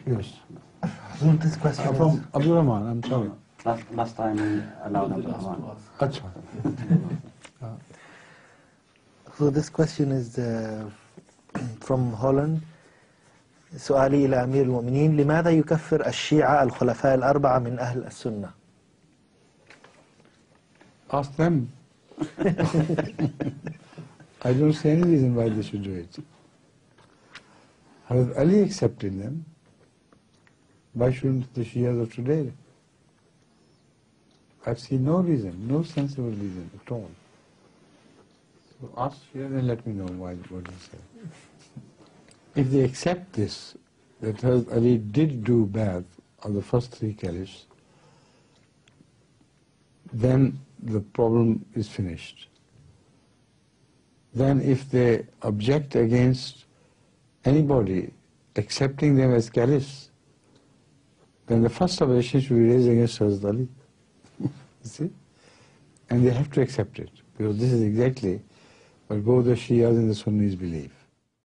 Yes. This question From Abdul Rahman, I'm sorry. Last time we allowed Abdul Rahman. Achha. So this question is from Holland. سؤالي إلى أمير المؤمنين لماذا يكفر الشيعة الخلفاء الأربعة من أهل السنة؟ Ask them. I don't see any reason why they should do it. Hazrat Ali accepted them. Why shouldn't the Shias of today? I've seen no reason, no sensible reason at all. So ask Shias and let me know why, what they say. If they accept this, that Hazrat Ali did do bad on the first three caliphs, then the problem is finished. Then if they object against anybody accepting them as caliphs, then the first objection should be raised against Hazrat Ali. You see? And they have to accept it, because this is exactly what both the Shias and the Sunnis believe.